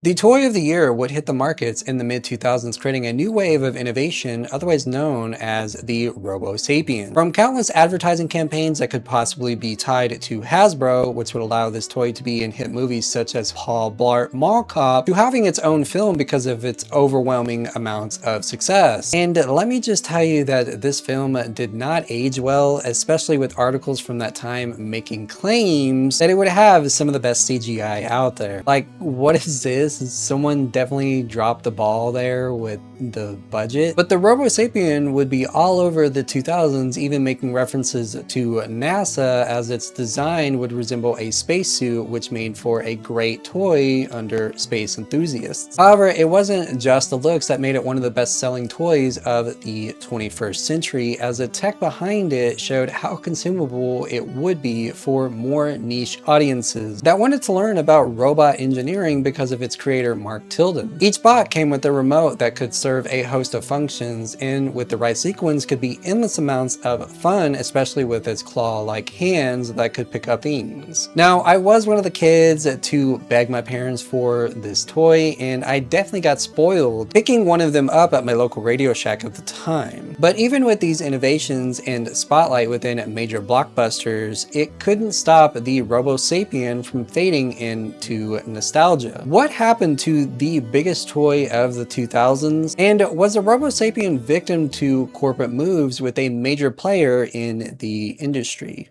The toy of the year would hit the markets in the mid-2000s, creating a new wave of innovation, otherwise known as the Robosapien. From countless advertising campaigns that could possibly be tied to Hasbro, which would allow this toy to be in hit movies such as Paul Blart Mall Cop, to having its own film because of its overwhelming amounts of success. And let me just tell you that this film did not age well, especially with articles from that time making claims that it would have some of the best CGI out there. Like, what is this? Someone definitely dropped the ball there with the budget. But the Robosapien would be all over the 2000s, even making references to NASA, as its design would resemble a spacesuit, which made for a great toy under space enthusiasts. However, it wasn't just the looks that made it one of the best-selling toys of the 21st century, as the tech behind it showed how consumable it would be for more niche audiences that wanted to learn about robot engineering because of its creator Mark Tilden. Each bot came with a remote that could serve a host of functions, and with the right sequence could be endless amounts of fun, especially with its claw-like hands that could pick up things. Now, I was one of the kids to beg my parents for this toy, and I definitely got spoiled picking one of them up at my local Radio Shack at the time. But even with these innovations and spotlight within major blockbusters, it couldn't stop the Robosapien from fading into nostalgia. What happened to the biggest toy of the 2000s? And was the Robosapien victim to corporate moves with a major player in the industry?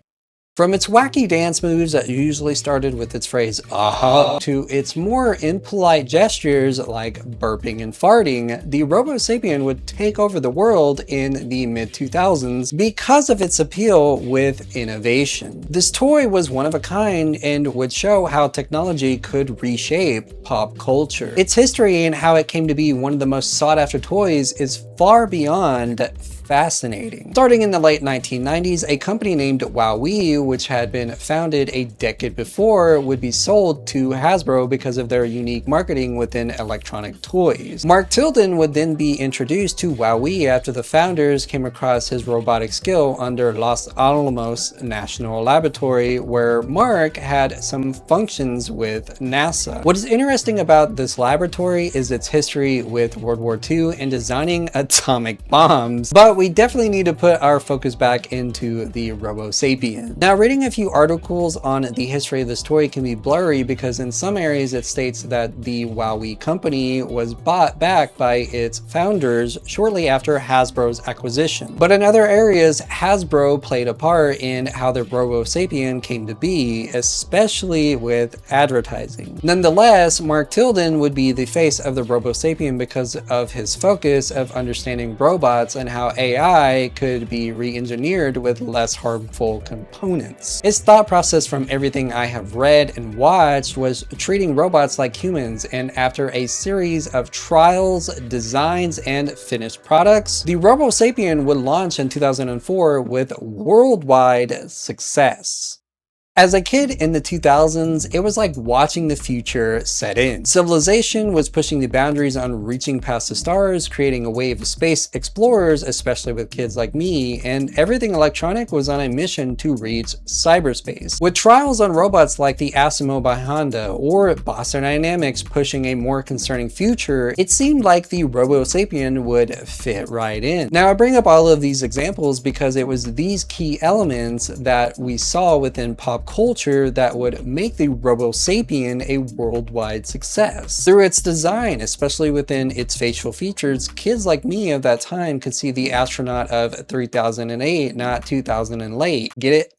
From its wacky dance moves that usually started with its phrase, "aha," to its more impolite gestures like burping and farting, the Robosapien would take over the world in the mid-2000s because of its appeal with innovation. This toy was one of a kind and would show how technology could reshape pop culture. Its history and how it came to be one of the most sought-after toys is far beyond fascinating. Starting in the late 1990s, a company named WowWee, which had been founded a decade before, would be sold to Hasbro because of their unique marketing within electronic toys. Mark Tilden would then be introduced to WowWee after the founders came across his robotic skill under Los Alamos National Laboratory, where Mark had some functions with NASA. What is interesting about this laboratory is its history with World War II and designing atomic bombs, but we definitely need to put our focus back into the Robosapien. Now, reading a few articles on the history of this toy can be blurry because in some areas it states that the WowWee company was bought back by its founders shortly after Hasbro's acquisition. But in other areas, Hasbro played a part in how the Robosapien came to be, especially with advertising. Nonetheless, Mark Tilden would be the face of the Robosapien because of his focus of understanding robots and how AI could be re-engineered with less harmful components. His thought process from everything I have read and watched was treating robots like humans, and after a series of trials, designs, and finished products, the Robosapien would launch in 2004 with worldwide success. As a kid in the 2000s, it was like watching the future set in. Civilization was pushing the boundaries on reaching past the stars, creating a wave of space explorers, especially with kids like me, and everything electronic was on a mission to reach cyberspace. With trials on robots like the Asimo by Honda or Boston Dynamics pushing a more concerning future, it seemed like the Robosapien would fit right in. Now, I bring up all of these examples because it was these key elements that we saw within pop culture that would make the Robosapien a worldwide success. Through its design, especially within its facial features, kids like me of that time could see the astronaut of 3008, not 2000 and late. Get it?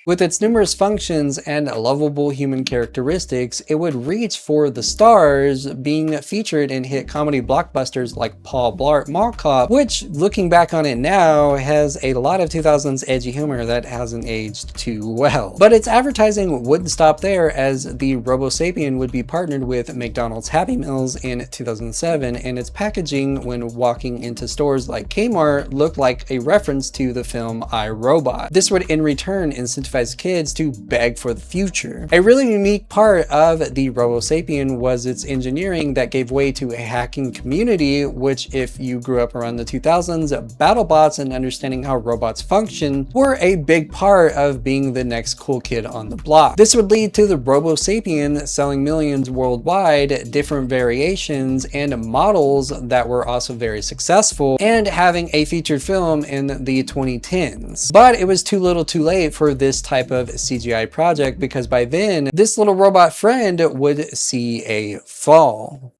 With its numerous functions and lovable human characteristics, it would reach for the stars, being featured in hit comedy blockbusters like Paul Blart Mall Cop, which, looking back on it now, has a lot of 2000s edgy humor that hasn't aged too well. But its advertising wouldn't stop there, as the Robosapien would be partnered with McDonald's Happy Meals in 2007, and its packaging when walking into stores like Kmart looked like a reference to the film I, Robot. This would in return incentivize traumatized kids to beg for the future. A really unique part of the Robosapien was its engineering that gave way to a hacking community, which, if you grew up around the 2000s, BattleBots and understanding how robots function were a big part of being the next cool kid on the block. This would lead to the Robosapien selling millions worldwide, different variations and models that were also very successful, and having a featured film in the 2010s. But it was too little too late for this type of CGI project, because by then this little robot friend would see a fall.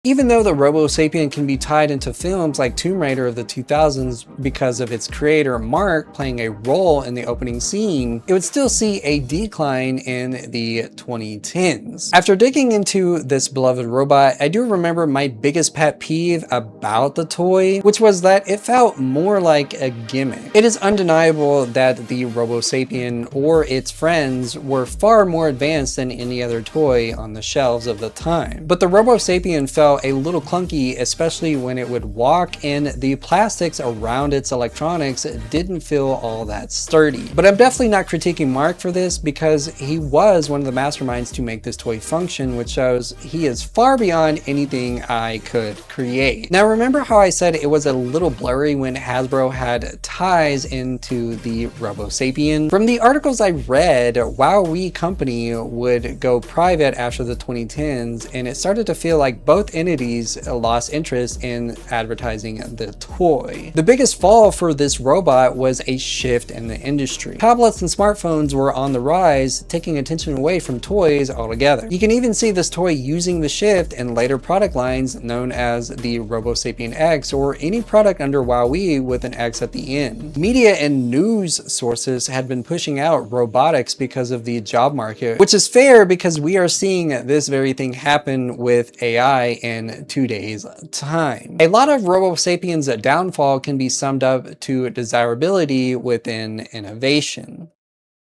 Even though the Robosapien can be tied into films like Tomb Raider of the 2000s because of its creator Mark playing a role in the opening scene, it would still see a decline in the 2010s. After digging into this beloved robot, I do remember my biggest pet peeve about the toy, which was that it felt more like a gimmick. It is undeniable that the Robosapien or its friends were far more advanced than any other toy on the shelves of the time. But the Robosapien felt a little clunky, especially when it would walk, and the plastics around its electronics didn't feel all that sturdy. But I'm definitely not critiquing Mark for this, because he was one of the masterminds to make this toy function, which shows he is far beyond anything I could create. Now, remember how I said it was a little blurry when Hasbro had ties into the Robosapien? From the articles I read, WowWee Company would go private after the 2010s, and it started to feel like both entities lost interest in advertising the toy. The biggest fall for this robot was a shift in the industry. Tablets and smartphones were on the rise, taking attention away from toys altogether. You can even see this toy using the shift in later product lines known as the Robosapien X, or any product under WowWee with an X at the end. Media and news sources had been pushing out robotics because of the job market, which is fair because we are seeing this very thing happen with AI in 2 days' time. A lot of Robosapien's downfall can be summed up to desirability within innovation.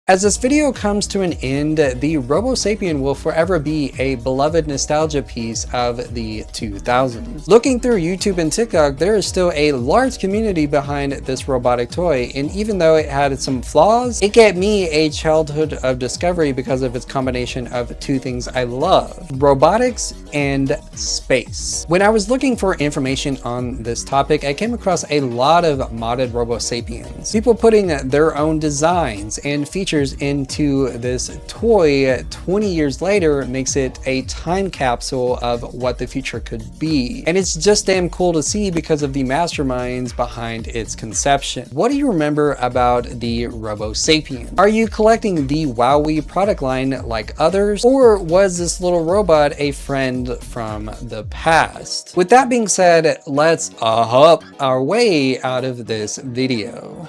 As this video comes to an end, the Robosapien will forever be a beloved nostalgia piece of the 2000s. Looking through YouTube and TikTok, there is still a large community behind this robotic toy, and even though it had some flaws, it gave me a childhood of discovery because of its combination of two things I love: robotics and space. When I was looking for information on this topic, I came across a lot of modded Robosapiens. People putting their own designs and features into this toy 20 years later makes it a time capsule of what the future could be. And it's just damn cool to see because of the masterminds behind its conception. What do you remember about the Robosapien? Are you collecting the WowWee product line like others, or was this little robot a friend from the past? With that being said, let's hop our way out of this video.